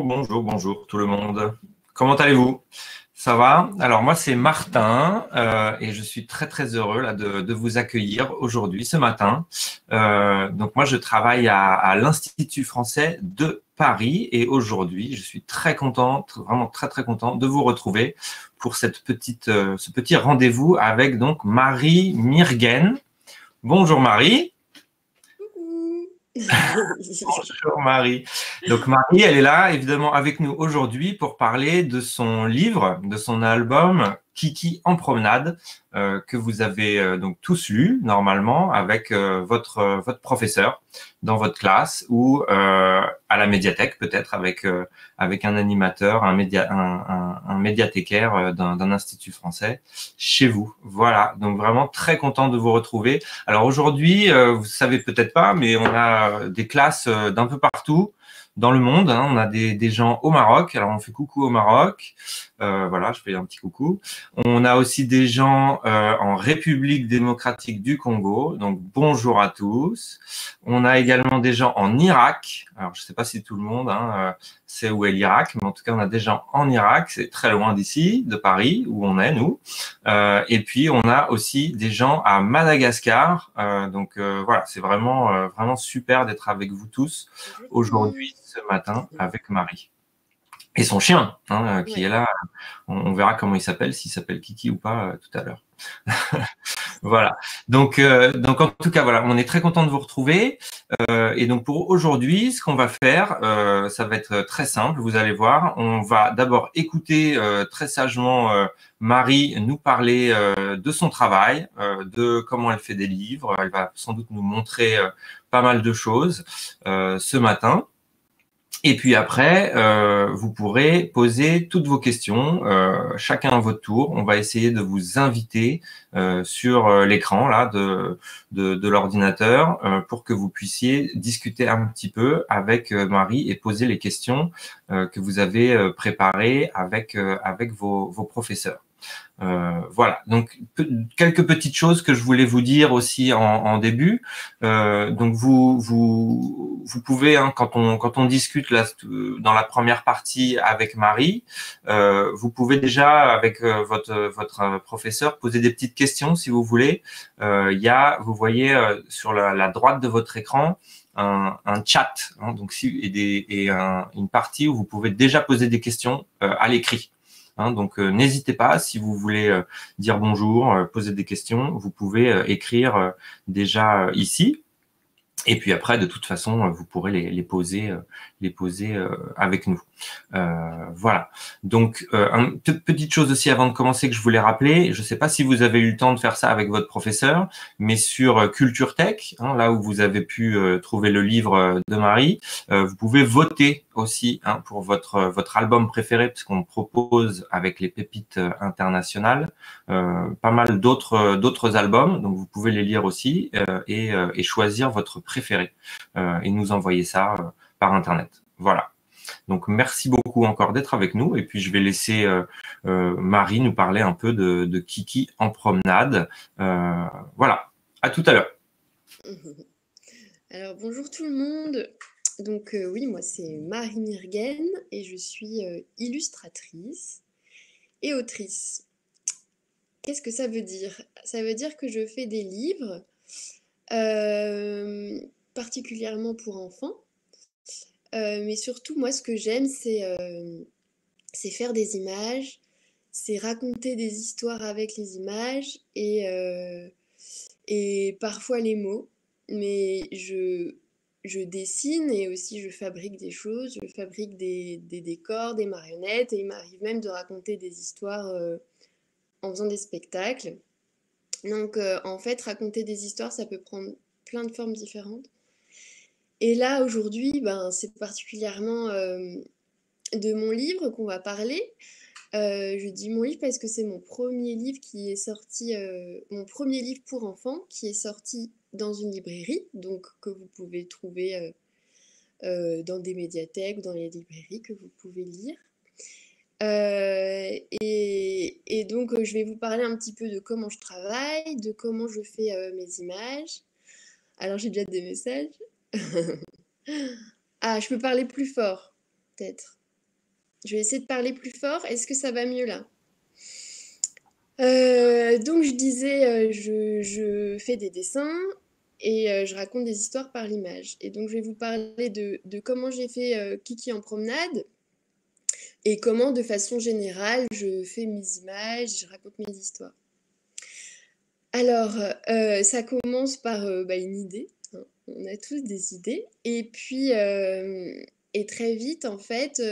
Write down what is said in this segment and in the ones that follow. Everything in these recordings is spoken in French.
Bonjour tout le monde. Comment allez-vous? Ça va? Alors moi c'est Martin et je suis très heureux là de vous accueillir aujourd'hui, ce matin. Donc moi je travaille à l'Institut français de Paris et aujourd'hui je suis très content, vraiment très content de vous retrouver pour ce petit rendez-vous avec donc Marie Myrgen. Bonjour Marie. Coucou. Bonjour Marie. Donc Marie, elle est là évidemment avec nous aujourd'hui pour parler de son livre, de son album Kiki en promenade, que vous avez donc tous lu normalement avec votre professeur dans votre classe ou à la médiathèque peut-être avec un animateur, un médiathécaire d'un institut français chez vous. Voilà, donc vraiment très content de vous retrouver. Alors aujourd'hui, vous savez peut-être pas, mais on a des classes d'un peu partout dans le monde. Hein. On a des gens au Maroc. Alors on fait coucou au Maroc. Voilà, je fais un petit coucou. On a aussi des gens en République démocratique du Congo. Donc bonjour à tous. On a également des gens en Irak. Alors je ne sais pas si tout le monde sait où est l'Irak, mais en tout cas on a des gens en Irak. C'est très loin d'ici, de Paris, où on est nous. Et puis on a aussi des gens à Madagascar. Donc voilà, c'est vraiment super d'être avec vous tous Bonjour tout le monde. aujourd'hui, ce matin, avec Marie. Et son chien, qui est Ouais. là. On verra comment il s'appelle, s'il s'appelle Kiki ou pas tout à l'heure. Voilà. Donc en tout cas, voilà, on est très content de vous retrouver. Et donc pour aujourd'hui, ce qu'on va faire, ça va être très simple. Vous allez voir, on va d'abord écouter très sagement Marie nous parler de son travail, de comment elle fait des livres. Elle va sans doute nous montrer pas mal de choses ce matin. Et puis après, vous pourrez poser toutes vos questions, chacun à votre tour. On va essayer de vous inviter sur l'écran là de l'ordinateur pour que vous puissiez discuter un petit peu avec Marie et poser les questions que vous avez préparées avec vos professeurs. Voilà, donc quelques petites choses que je voulais vous dire aussi en début. Donc vous pouvez, quand on discute là dans la première partie avec Marie, vous pouvez déjà avec votre professeur poser des petites questions si vous voulez. Vous voyez sur la droite de votre écran un chat, hein, donc une partie où vous pouvez déjà poser des questions à l'écrit. Hein, donc n'hésitez pas, si vous voulez dire bonjour, poser des questions, vous pouvez écrire déjà ici. Et puis après, de toute façon, vous pourrez les poser avec nous. Voilà. Donc, une petite chose aussi avant de commencer que je voulais rappeler. Je ne sais pas si vous avez eu le temps de faire ça avec votre professeur, mais sur Culture Tech, hein, là où vous avez pu trouver le livre de Marie, vous pouvez voter aussi pour votre album préféré, parce qu'on propose avec les pépites internationales pas mal d'autres albums. Donc, vous pouvez les lire aussi et choisir votre préféré et nous envoyer ça par Internet. Voilà. Donc, merci beaucoup encore d'être avec nous. Et puis, je vais laisser Marie nous parler un peu de Kiki en promenade. Voilà. À tout à l'heure. Alors bonjour tout le monde. Donc oui, moi c'est Marie Myrgen et je suis illustratrice et autrice. Qu'est-ce que ça veut dire? Ça veut dire que je fais des livres particulièrement pour enfants. Mais surtout, moi ce que j'aime, c'est faire des images, c'est raconter des histoires avec les images et parfois les mots. Mais je dessine et aussi je fabrique des choses, je fabrique des décors, des marionnettes et il m'arrive même de raconter des histoires en faisant des spectacles. Donc en fait, raconter des histoires, ça peut prendre plein de formes différentes. Et là, aujourd'hui, ben, c'est particulièrement de mon livre qu'on va parler. Je dis mon livre parce que c'est mon premier livre qui est sorti, mon premier livre pour enfants qui est sorti dans une librairie, donc que vous pouvez trouver dans des médiathèques, dans les librairies que vous pouvez lire. Et donc, je vais vous parler un petit peu de comment je travaille, de comment je fais mes images. Alors, j'ai déjà des messages. Ah, je peux parler plus fort, peut-être. Je vais essayer de parler plus fort. Est-ce que ça va mieux là? Donc je disais, je fais des dessins et je raconte des histoires par l'image. Et donc je vais vous parler de comment j'ai fait Kiki en promenade et comment, de façon générale, je fais mes images, je raconte mes histoires. Alors, ça commence par une idée, hein. On a tous des idées. Et puis, et très vite, en fait,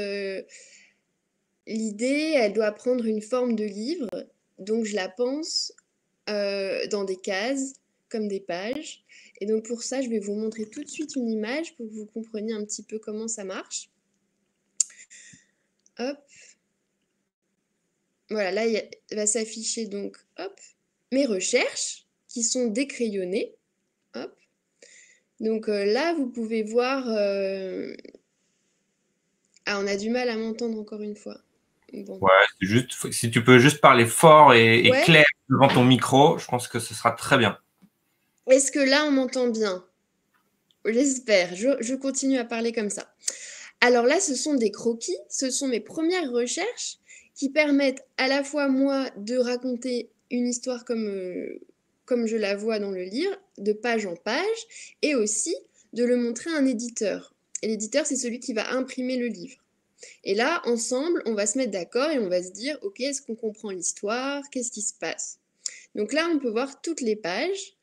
l'idée, elle doit prendre une forme de livre. Donc, je la pense dans des cases, comme des pages. Et donc, pour ça, je vais vous montrer tout de suite une image pour que vous compreniez un petit peu comment ça marche. Hop. Voilà, là, il va s'afficher donc, hop, mes recherches qui sont décrayonnées. Hop. Donc là, vous pouvez voir... Ah, on a du mal à m'entendre encore une fois. Bon. Ouais, c'est juste, si tu peux juste parler fort et Ouais. clair devant ton micro, je pense que ce sera très bien. Est-ce que là, on m'entend bien? J'espère. Je continue à parler comme ça. Alors là, ce sont des croquis. Ce sont mes premières recherches qui permettent à la fois, moi, de raconter une histoire comme je la vois dans le livre, de page en page, et aussi de le montrer à un éditeur. Et l'éditeur, c'est celui qui va imprimer le livre. Et là, ensemble, on va se mettre d'accord et on va se dire, OK, est-ce qu'on comprend l'histoire? Qu'est-ce qui se passe? Donc là, on peut voir toutes les pages.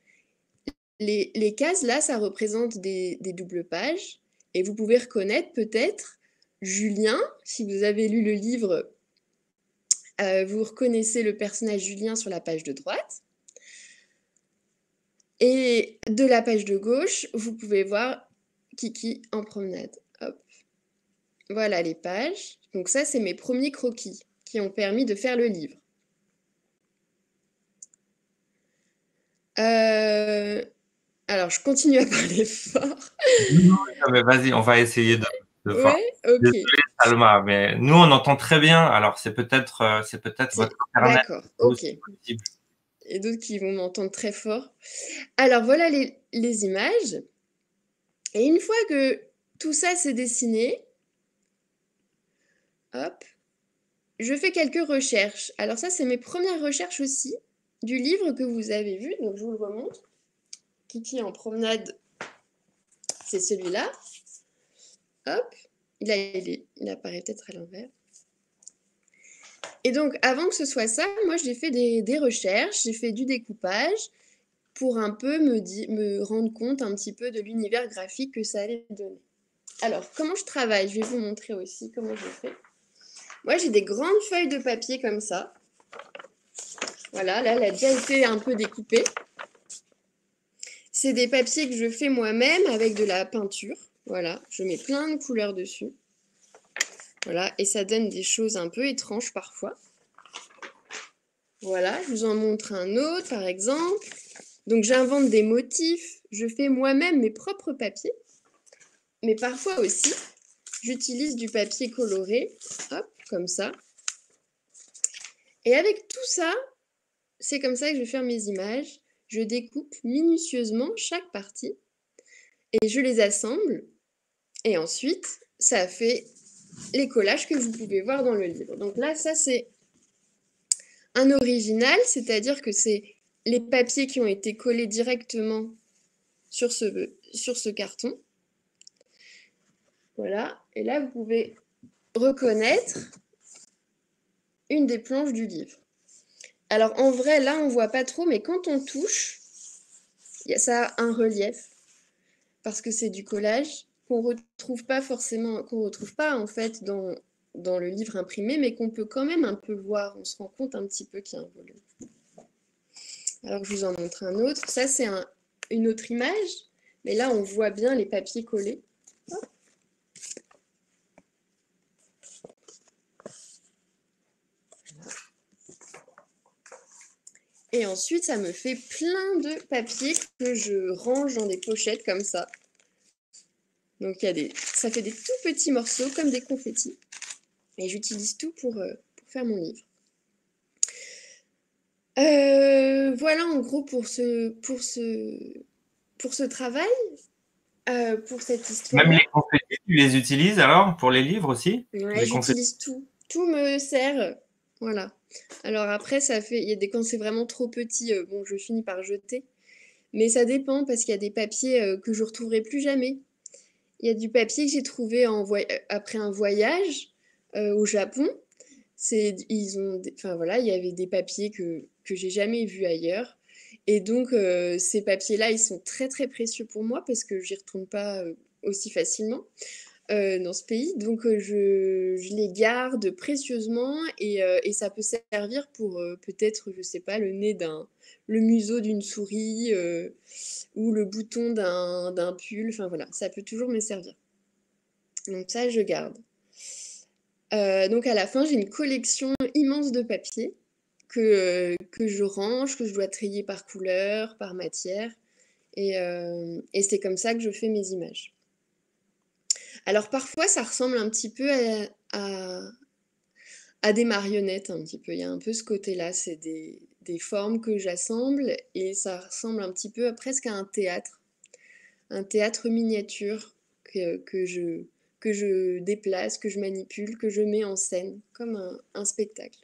Les cases, là, ça représente des doubles pages. Et vous pouvez reconnaître peut-être Julien. Si vous avez lu le livre, vous reconnaissez le personnage Julien sur la page de droite. Et de la page de gauche, vous pouvez voir Kiki en promenade. Hop. Voilà les pages. Donc ça, c'est mes premiers croquis qui ont permis de faire le livre. Alors, je continue à parler fort. Non, mais vas-y, on va essayer de Ouais, ok. Désolé, Salma, mais nous, on entend très bien. Alors, c'est peut-être votre Internet. D'accord, ok. Et d'autres qui vont m'entendre très fort. Alors, voilà les images. Et une fois que tout ça s'est dessiné, hop, je fais quelques recherches. Alors ça, c'est mes premières recherches aussi du livre que vous avez vu. Donc, je vous le remontre. Kiki en promenade, c'est celui-là. Hop, il apparaît peut-être à l'envers. Et donc, avant que ce soit ça, moi, j'ai fait des recherches, j'ai fait du découpage pour un peu me rendre compte un petit peu de l'univers graphique que ça allait donner. Alors, comment je travaille? Je vais vous montrer aussi comment je fais. Moi, j'ai des grandes feuilles de papier comme ça. Voilà, là, elle a déjà été un peu découpée. C'est des papiers que je fais moi-même avec de la peinture. Voilà, je mets plein de couleurs dessus. Voilà, et ça donne des choses un peu étranges parfois. Voilà, je vous en montre un autre, par exemple. Donc, j'invente des motifs. Je fais moi-même mes propres papiers. Mais parfois aussi, j'utilise du papier coloré. Hop, comme ça. Et avec tout ça, c'est comme ça que je vais faire mes images. Je découpe minutieusement chaque partie et je les assemble. Et ensuite, ça fait les collages que vous pouvez voir dans le livre. Donc là, ça, c'est un original, c'est-à-dire que c'est les papiers qui ont été collés directement sur ce carton. Voilà. Et là, vous pouvez reconnaître une des planches du livre. Alors, en vrai, là, on ne voit pas trop, mais quand on touche, ça a un relief, parce que c'est du collage qu'on retrouve pas forcément, qu'on retrouve pas, en fait, dans le livre imprimé, mais qu'on peut quand même un peu voir. On se rend compte un petit peu qu'il y a un volume. Alors, je vous en montre un autre. Ça, c'est une autre image, mais là, on voit bien les papiers collés. Hop. Et ensuite, ça me fait plein de papiers que je range dans des pochettes comme ça. Donc, ça fait des tout petits morceaux comme des confettis. Et j'utilise tout pour faire mon livre. Voilà en gros pour ce travail. Pour cette Même histoire-là, les confettis, tu les utilises alors pour les livres aussi? ouais, Les confettis? j'utilise tout. Tout me sert. Voilà. Alors après, il y a des quand c'est vraiment trop petit, bon, je finis par jeter. Mais ça dépend parce qu'il y a des papiers que je retrouverai plus jamais. Il y a du papier que j'ai trouvé après un voyage au Japon. Enfin voilà, il y avait des papiers que j'ai jamais vus ailleurs. Et donc, ces papiers-là, ils sont très très précieux pour moi parce que j'y retourne pas aussi facilement dans ce pays. Donc, je les garde précieusement et ça peut servir pour peut-être, je sais pas, le museau d'une souris ou le bouton d'un pull. Enfin voilà, ça peut toujours me servir. Donc ça, je garde. Donc à la fin, j'ai une collection immense de papiers que je range, que je dois trier par couleur, par matière. Et c'est comme ça que je fais mes images. Alors parfois, ça ressemble un petit peu à des marionnettes, un petit peu. Il y a un peu ce côté-là, c'est des formes que j'assemble et ça ressemble un petit peu presque à un théâtre miniature que je déplace, que je manipule, que je mets en scène, comme un spectacle.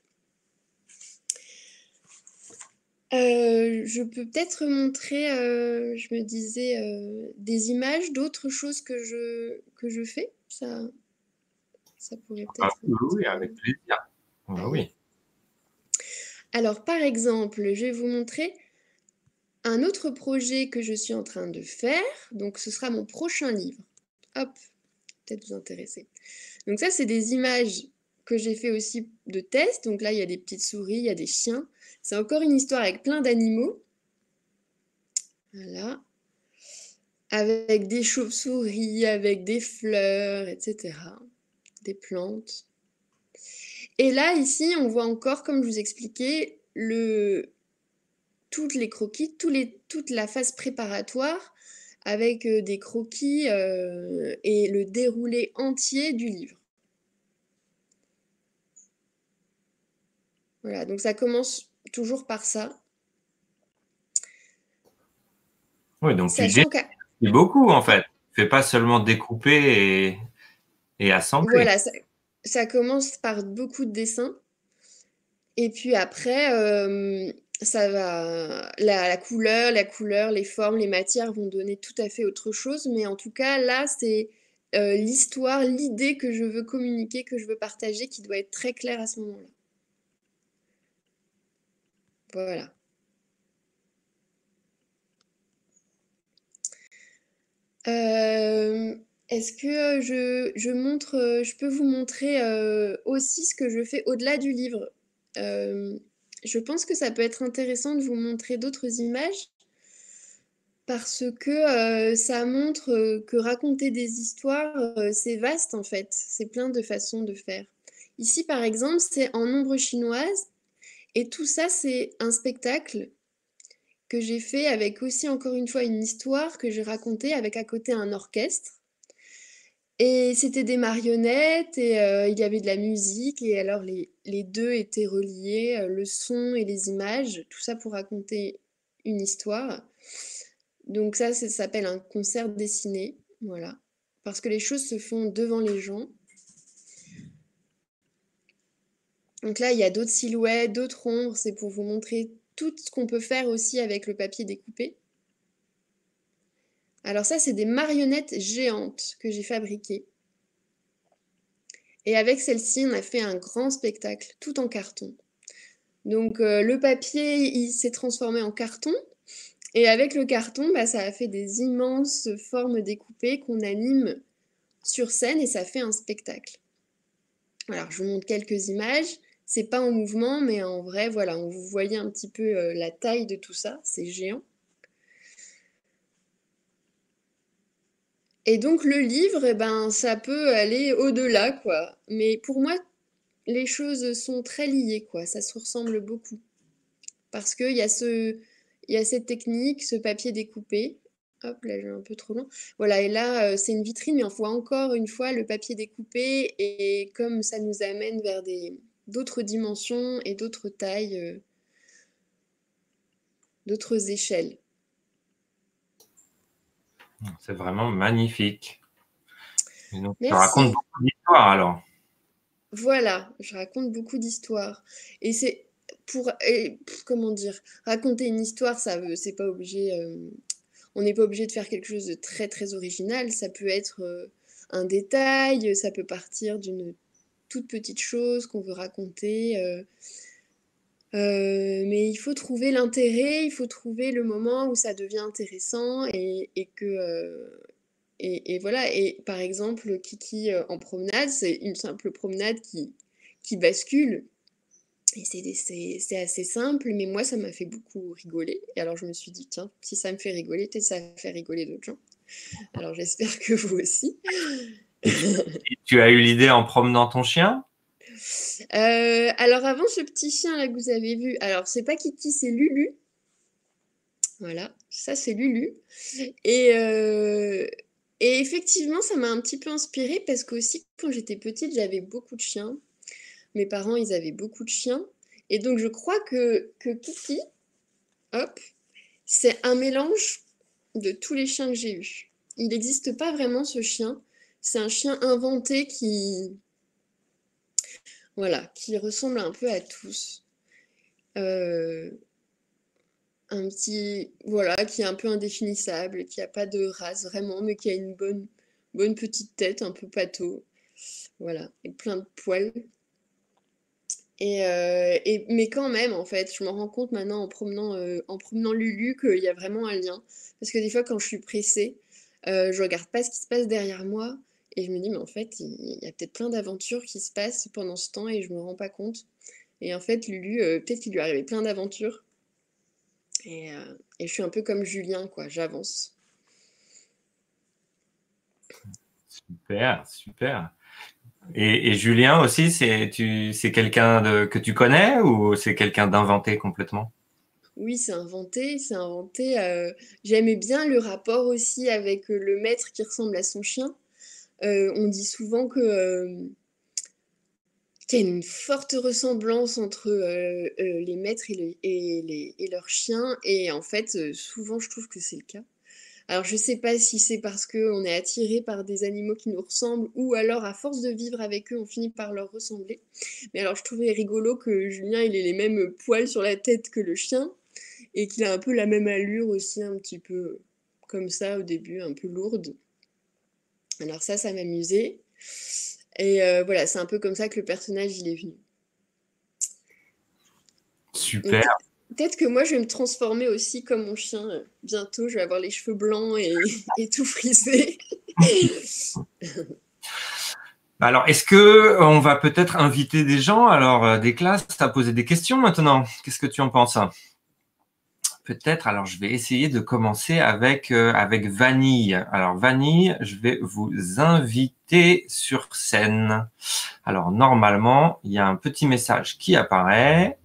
Je peux peut-être montrer, je me disais, des images d'autres choses que je fais. Ça pourrait Ah, peut-être oui, oui, être... avec plaisir. Ah, Allez. oui. Alors, par exemple, je vais vous montrer un autre projet que je suis en train de faire. Donc, ce sera mon prochain livre. Hop, peut-être vous intéresser. Donc ça, c'est des images que j'ai fait aussi de tests. Donc là, il y a des petites souris, il y a des chiens. C'est encore une histoire avec plein d'animaux. Voilà. Avec des chauves-souris, avec des fleurs, etc. Des plantes. Et là, ici, on voit encore, comme je vous expliquais, toutes les croquis, toute la phase préparatoire avec des croquis et le déroulé entier du livre. Voilà, donc ça commence toujours par ça. Oui, donc tu Sachant qu'à dessines beaucoup en fait. Tu fais pas seulement découper et assembler. voilà, ça commence par beaucoup de dessins. Et puis après, ça va, la couleur, les formes, les matières vont donner tout à fait autre chose. Mais en tout cas, là, c'est l'histoire, l'idée que je veux communiquer, que je veux partager, qui doit être très claire à ce moment-là. Voilà. Est-ce que je peux vous montrer aussi ce que je fais au-delà du livre? Je pense que ça peut être intéressant de vous montrer d'autres images parce que ça montre que raconter des histoires, c'est vaste en fait. C'est plein de façons de faire. Ici, par exemple, c'est en ombre chinoise et tout ça, c'est un spectacle que j'ai fait avec aussi encore une fois une histoire que j'ai racontée avec à côté un orchestre. Et c'était des marionnettes et il y avait de la musique et alors les deux étaient reliés, le son et les images, tout ça pour raconter une histoire. Donc ça s'appelle un concert dessiné, voilà. Parce que les choses se font devant les gens. Donc là, il y a d'autres silhouettes, d'autres ombres, c'est pour vous montrer tout ce qu'on peut faire aussi avec le papier découpé. Alors ça, c'est des marionnettes géantes que j'ai fabriquées. Et avec celle-ci, on a fait un grand spectacle, tout en carton. Donc le papier, il s'est transformé en carton. Et avec le carton, bah, ça a fait des immenses formes découpées qu'on anime sur scène et ça fait un spectacle. Alors, je vous montre quelques images. C'est pas en mouvement, mais en vrai, voilà, vous voyez un petit peu la taille de tout ça. C'est géant. Et donc, le livre, eh ben, ça peut aller au-delà, quoi. Mais pour moi, les choses sont très liées, quoi. Ça se ressemble beaucoup. Parce qu'il y a il y a cette technique, ce papier découpé. Hop, là, je vais un peu trop loin. Voilà, et là, c'est une vitrine, mais on voit encore une fois le papier découpé. Et comme ça nous amène vers d'autres dimensions et d'autres tailles, d'autres échelles. C'est vraiment magnifique. Et donc, tu racontes Merci. beaucoup d'histoires alors. Voilà, je raconte beaucoup d'histoires. Et c'est comment dire, raconter une histoire, c'est pas obligé, on n'est pas obligé de faire quelque chose de très très original. Ça peut être un détail, ça peut partir d'une toute petite chose qu'on veut raconter. Mais il faut trouver l'intérêt, il faut trouver le moment où ça devient intéressant et que et voilà. Et par exemple, Kiki en promenade, c'est une simple promenade qui bascule. Et c'est assez simple, mais moi, ça m'a fait beaucoup rigoler. Et alors, je me suis dit, tiens, si ça me fait rigoler, peut-être ça va faire rigoler d'autres gens. Alors, j'espère que vous aussi. Et tu as eu l'idée en promenant ton chien? Alors, avant, ce petit chien là que vous avez vu, alors, c'est pas Kiki, c'est Lulu. Voilà, ça, c'est Lulu. Et, euh, et effectivement, ça m'a un petit peu inspirée parce qu'aussi, quand j'étais petite, j'avais beaucoup de chiens. Mes parents, ils avaient beaucoup de chiens. Et donc, je crois que Kiki, hop, c'est un mélange de tous les chiens que j'ai eus. Il n'existe pas vraiment ce chien. C'est un chien inventé voilà, qui ressemble un peu à tous. Euh, un petit, voilà, qui est un peu indéfinissable, qui n'a pas de race vraiment, mais qui a une bonne petite tête, un peu pâteau. Voilà, et plein de poils. Mais quand même, en fait, je me rends compte maintenant en promenant Lulu qu'il y a vraiment un lien. Parce que des fois, quand je suis pressée, je regarde pas ce qui se passe derrière moi et je me dis, mais en fait, il y a peut-être plein d'aventures qui se passent pendant ce temps et je me rends pas compte. Et en fait, Lulu, peut-être qu'il lui est arrivé plein d'aventures. Et je suis un peu comme Julien, quoi, j'avance. Super, super. Et Julien aussi, c'est quelqu'un que tu connais ou c'est quelqu'un d'inventé complètement? Oui, c'est inventé, c'est inventé. J'aimais bien le rapport aussi avec le maître qui ressemble à son chien. On dit souvent qu'il y a une forte ressemblance entre les maîtres et leurs chiens. Et en fait, souvent, je trouve que c'est le cas. Alors, je sais pas si c'est parce qu'on est attiré par des animaux qui nous ressemblent ou alors, à force de vivre avec eux, on finit par leur ressembler. Mais alors, je trouvais rigolo que Julien, il ait les mêmes poils sur la tête que le chien et qu'il a un peu la même allure aussi, un petit peu comme ça au début, un peu lourde. Alors ça m'amusait. Et voilà, c'est un peu comme ça que le personnage, il est venu. Super. Peut-être que moi, je vais me transformer aussi comme mon chien. Bientôt, je vais avoir les cheveux blancs et tout frisé. Alors, est-ce que on va peut-être inviter des gens, alors des classes, à poser des questions maintenant? Qu'est-ce que tu en penses? Peut-être. Alors, je vais essayer de commencer avec Vanille. Alors, Vanille, je vais vous inviter sur scène. Alors, normalement, il y a un petit message qui apparaît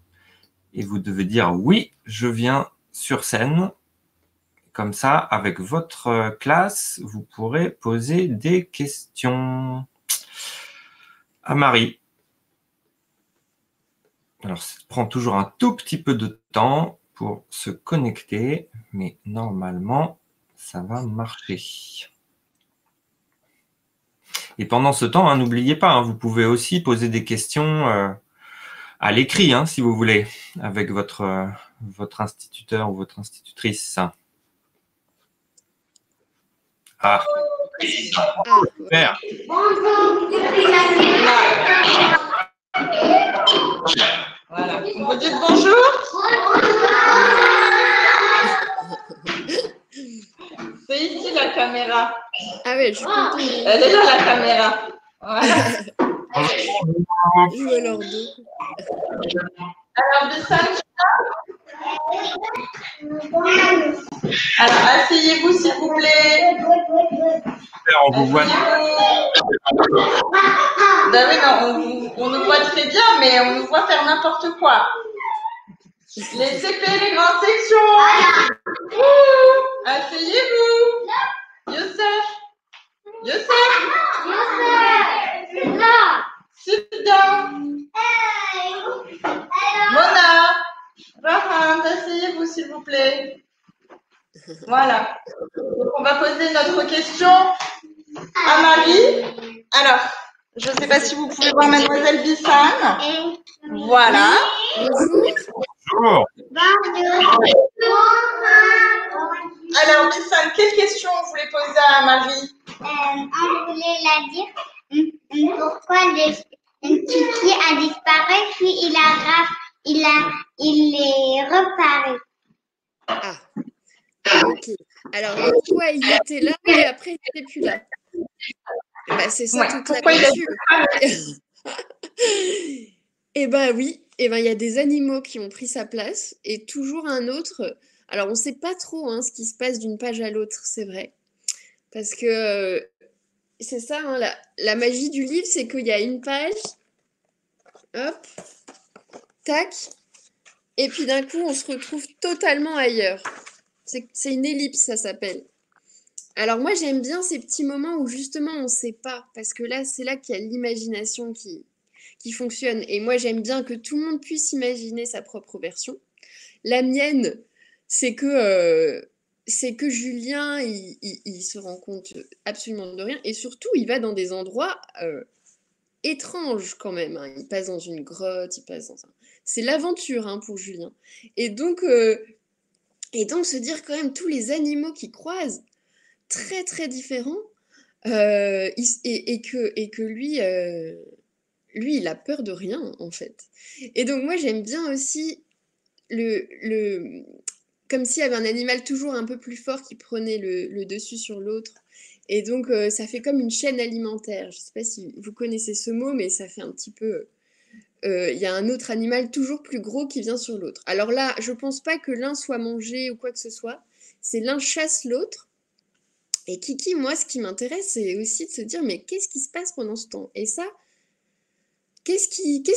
et vous devez dire oui, je viens sur scène. Comme ça, avec votre classe, vous pourrez poser des questions à Marie. Alors, ça prend toujours un tout petit peu de temps pour se connecter, mais normalement, ça va marcher. Et pendant ce temps, hein, n'oubliez pas, hein, vous pouvez aussi poser des questions à l'écrit, hein, si vous voulez, avec votre instituteur ou votre institutrice. Ah, Ah, super. Voilà. Vous dites bonjour. C'est ici la caméra. Ah ouais, je suis contente. Elle est là la caméra. Voilà. Joue à leur dos. Alors, alors, asseyez-vous s'il vous plaît. Super, on vous voit. Ben oui, non, on nous voit très bien, mais on nous voit faire n'importe quoi. Les CP, les grandes sections. Asseyez-vous. Youssef. Sit down. Mona. Raham, asseyez-vous s'il vous plaît. Voilà. Donc, on va poser notre question à Marie. Alors, je ne sais pas si vous pouvez voir Mademoiselle Bissane. Voilà. Bonjour. Bonjour. Alors, Bissane, quelle question vous voulez poser à Marie? On voulait la dire pourquoi Kiki a disparu, puis il est reparu. Ah, ok. Alors, pourquoi il était là et après il n'était plus là? Bah, c'est ça toute l'aventure. Eh ben oui, eh ben, il y a des animaux qui ont pris sa place et toujours un autre. Alors, on ne sait pas trop hein, ce qui se passe d'une page à l'autre, c'est vrai. Parce que c'est ça, hein, la magie du livre, c'est qu'il y a une page, hop, tac, et puis d'un coup, on se retrouve totalement ailleurs. C'est une ellipse, ça s'appelle. Alors moi, j'aime bien ces petits moments où justement, on ne sait pas, parce que là, c'est là qu'il y a l'imagination qui fonctionne. Et moi, j'aime bien que tout le monde puisse imaginer sa propre version. La mienne, c'est que Julien, il se rend compte absolument de rien. Et surtout, il va dans des endroits étranges quand même. Hein. Il passe dans une grotte, il passe dans un... C'est l'aventure hein, pour Julien. Et donc, se dire quand même tous les animaux qu'il croise, très très différents, et que lui, il a peur de rien en fait. Et donc moi j'aime bien aussi comme s'il y avait un animal toujours un peu plus fort qui prenait le dessus sur l'autre. Et donc ça fait comme une chaîne alimentaire. Je ne sais pas si vous connaissez ce mot, mais ça fait un petit peu... Il y a un autre animal toujours plus gros qui vient sur l'autre. Alors là, je ne pense pas que l'un soit mangé ou quoi que ce soit. C'est l'un chasse l'autre. Et Kiki, moi, ce qui m'intéresse, c'est aussi de se dire, mais qu'est-ce qui se passe pendant ce temps? Et ça, qu'est-ce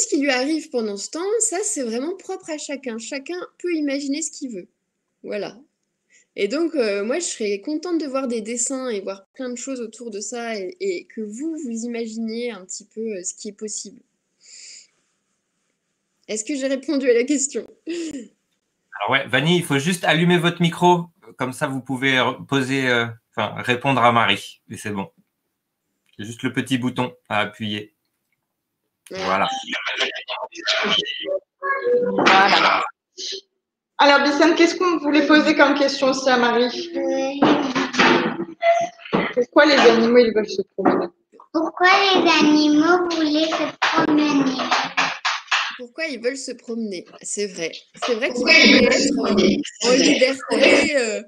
qui lui arrive pendant ce temps? Ça, c'est vraiment propre à chacun. Chacun peut imaginer ce qu'il veut. Voilà. Et donc, moi, je serais contente de voir des dessins et voir plein de choses autour de ça et que vous imaginiez un petit peu ce qui est possible. Est-ce que j'ai répondu à la question? Alors ouais, Vanny, il faut juste allumer votre micro. Comme ça, vous pouvez répondre à Marie. Et c'est bon. C'est juste le petit bouton à appuyer. Voilà. Voilà. Alors, Bissane, qu'est-ce qu'on voulait poser comme question aussi à Marie? Pourquoi les animaux, ils veulent se promener? Pourquoi les animaux voulaient se promener? Pourquoi ils veulent se promener? C'est vrai. C'est vrai qu'ils pourraient être en liberté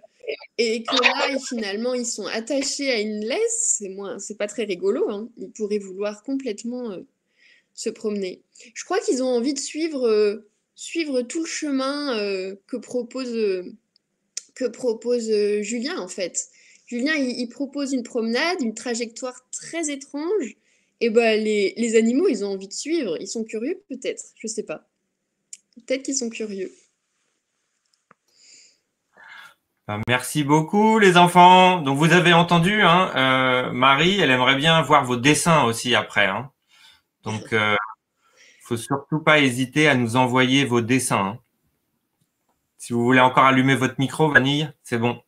et que là, finalement, ils sont attachés à une laisse. C'est pas très rigolo. Hein. Ils pourraient vouloir complètement se promener. Je crois qu'ils ont envie de suivre tout le chemin que propose Julien, en fait. Julien, il propose une promenade, une trajectoire très étrange. Et ben, les animaux, ils ont envie de suivre. Ils sont curieux, peut-être. Je sais pas. Peut-être qu'ils sont curieux. Merci beaucoup, les enfants. Donc, vous avez entendu, hein, Marie, elle aimerait bien voir vos dessins aussi après. Hein. Donc, faut surtout pas hésiter à nous envoyer vos dessins. Hein. Si vous voulez encore allumer votre micro, Vanille, c'est bon.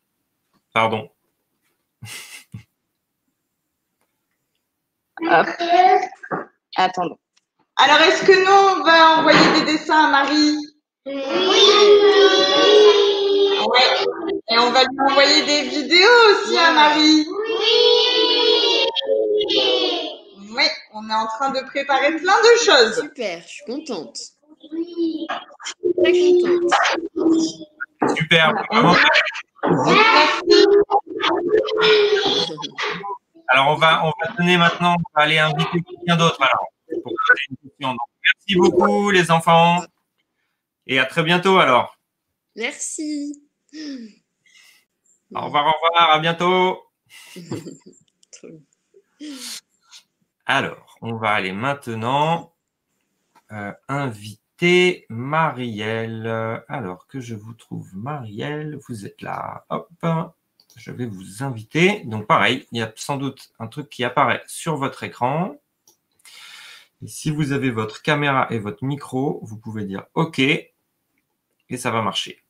Pardon. Hop. Attendons. Alors, est-ce que nous, on va envoyer des dessins à Marie? Oui. Ouais. Et on va lui envoyer des vidéos aussi à Marie. Oui, on est en train de préparer plein de choses. Super, je suis contente. Très contente. Super. Merci. Alors, on va donner maintenant, on va aller inviter quelqu'un d'autre alors, pour poser une question. Donc, merci beaucoup, les enfants. Et à très bientôt alors. Merci. Au revoir, à bientôt. Alors, on va aller maintenant inviter Marielle. Alors que je vous trouve, Marielle, vous êtes là. Hop, je vais vous inviter. Donc pareil, il y a sans doute un truc qui apparaît sur votre écran. Et si vous avez votre caméra et votre micro, vous pouvez dire OK et ça va marcher.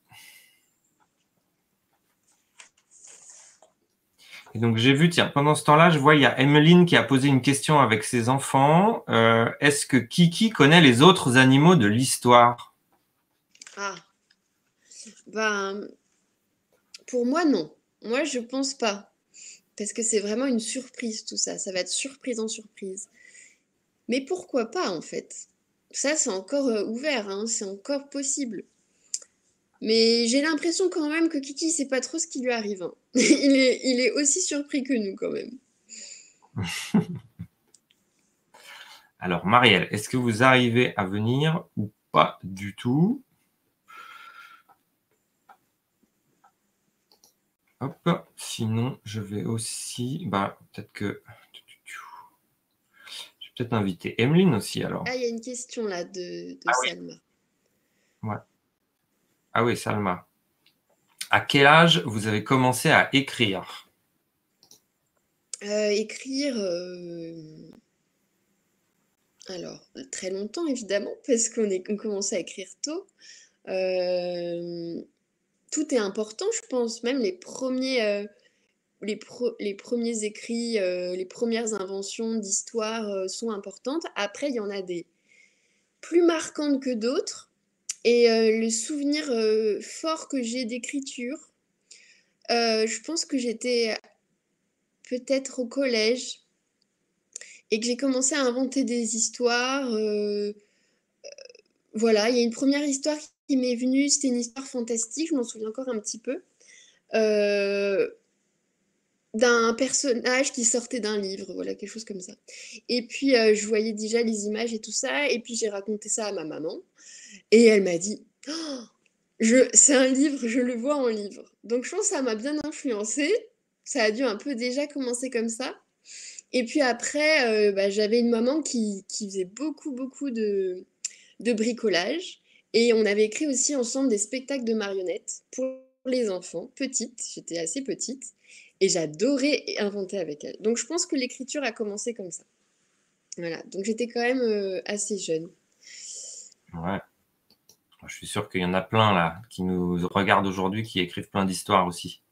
Et donc, j'ai vu, tiens, pendant ce temps-là, je vois, il y a Emeline qui a posé une question avec ses enfants. Est-ce que Kiki connaît les autres animaux de l'histoire? Ah, ben, pour moi, non. Moi, je pense pas. Parce que c'est vraiment une surprise, tout ça. Ça va être surprise en surprise. Mais pourquoi pas, en fait? Ça, c'est encore ouvert, hein, c'est encore possible. Mais j'ai l'impression quand même que Kiki sait pas trop ce qui lui arrive, hein. Il est aussi surpris que nous, quand même. Alors, Marielle, est-ce que vous arrivez à venir ou pas du tout? Hop, sinon, je vais aussi... Bah, peut-être que... Je vais peut-être inviter Emeline aussi, alors. Ah, il y a une question, là, de Ah oui. Salma. Ouais. Ah oui, Salma. À quel âge vous avez commencé à écrire? Écrire... Alors, très longtemps, évidemment, parce on commençait à écrire tôt. Tout est important, je pense. Même les premiers écrits, les premières inventions d'histoire sont importantes. Après, il y en a des plus marquantes que d'autres. Et le souvenir fort que j'ai d'écriture, je pense que j'étais peut-être au collège et que j'ai commencé à inventer des histoires. Voilà, il y a une première histoire qui m'est venue, c'était une histoire fantastique, je m'en souviens encore un petit peu. D'un personnage qui sortait d'un livre, voilà, quelque chose comme ça. Et puis, je voyais déjà les images et tout ça, et puis j'ai raconté ça à ma maman, et elle m'a dit, oh, c'est un livre, je le vois en livre. Donc je pense que ça m'a bien influencée, ça a dû un peu déjà commencer comme ça. Et puis après, bah, j'avais une maman qui faisait beaucoup de bricolage, et on avait écrit aussi ensemble des spectacles de marionnettes pour les enfants, petite, j'étais assez petite, et j'adorais inventer avec elle. Donc je pense que l'écriture a commencé comme ça. Voilà, donc j'étais quand même assez jeune. Ouais. Je suis sûr qu'il y en a plein là qui nous regardent aujourd'hui qui écrivent plein d'histoires aussi.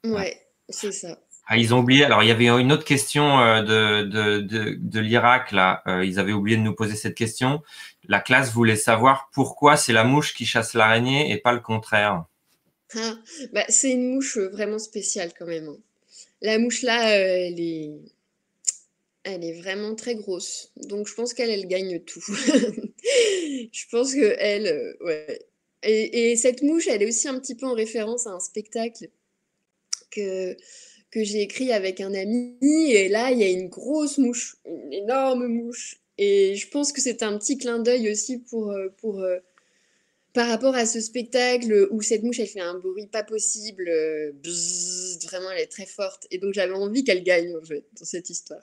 Ouais, c'est ça. Ah, ils ont oublié. Alors, il y avait une autre question de l'Irak là. Ils avaient oublié de nous poser cette question. La classe voulait savoir pourquoi c'est la mouche qui chasse l'araignée et pas le contraire. Ah, bah, c'est une mouche vraiment spéciale quand même, hein. La mouche là, elle est vraiment très grosse. Donc je pense elle gagne tout. Je pense que elle, ouais. Et cette mouche, elle est aussi un petit peu en référence à un spectacle que, que j'ai écrit avec un ami. Et là, il y a une grosse mouche, une énorme mouche. Et je pense que c'est un petit clin d'œil aussi par rapport à ce spectacle où cette mouche, elle fait un bruit pas possible. Bzzz, vraiment, elle est très forte. Et donc, j'avais envie qu'elle gagne, en fait, dans cette histoire.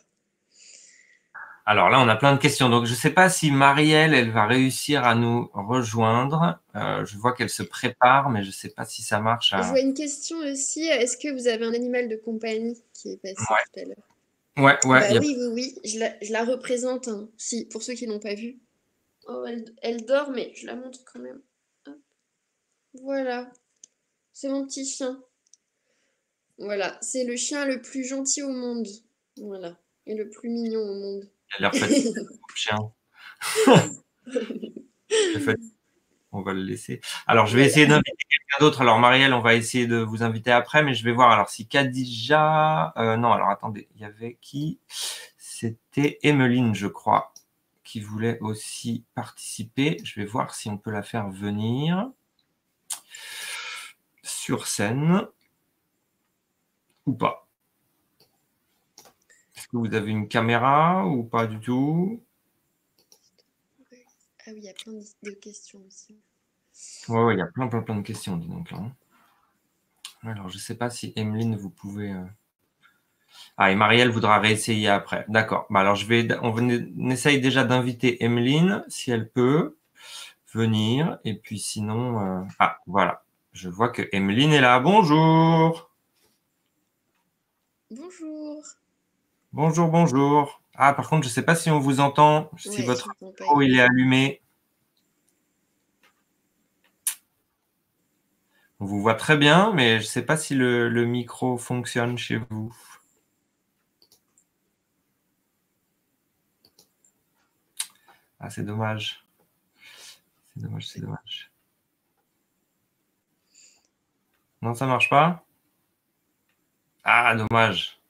Alors là, on a plein de questions. Donc, je ne sais pas si Marielle, elle va réussir à nous rejoindre. Je vois qu'elle se prépare, mais je ne sais pas si ça marche. Je vois une question aussi. Est-ce que vous avez un animal de compagnie qui est passé tout à l'heure? Ouais. Bah oui. Je la représente, hein. Si, pour ceux qui l'ont pas vue. Oh, elle dort, mais je la montre quand même. Hop. Voilà. C'est mon petit chien. Voilà. C'est le chien le plus gentil au monde. Voilà. Et le plus mignon au monde. Il a l'air fatigué, le chien. On va le laisser. Alors, je vais essayer d'inviter quelqu'un d'autre. Alors, Marielle, on va essayer de vous inviter après, mais je vais voir. Alors, si Khadija... non, alors attendez, il y avait qui? C'était Emeline, je crois, qui voulait aussi participer. Je vais voir si on peut la faire venir sur scène ou pas. Est-ce que vous avez une caméra ou pas du tout? Ah oui, il y a plein de questions aussi. Ouais, il y a plein de questions, dis donc. Là. Alors, je ne sais pas si Emeline, vous pouvez... Ah, et Marielle voudra réessayer après. D'accord. Bah, alors, on essaye déjà d'inviter Emeline, si elle peut venir. Et puis sinon... Ah, voilà. Je vois que Emeline est là. Bonjour. Bonjour. Bonjour. Ah, par contre, je ne sais pas si on vous entend, si votre micro il est allumé. On vous voit très bien, mais je ne sais pas si le micro fonctionne chez vous. Ah, c'est dommage. C'est dommage, c'est dommage. Non, ça marche pas? Ah, dommage.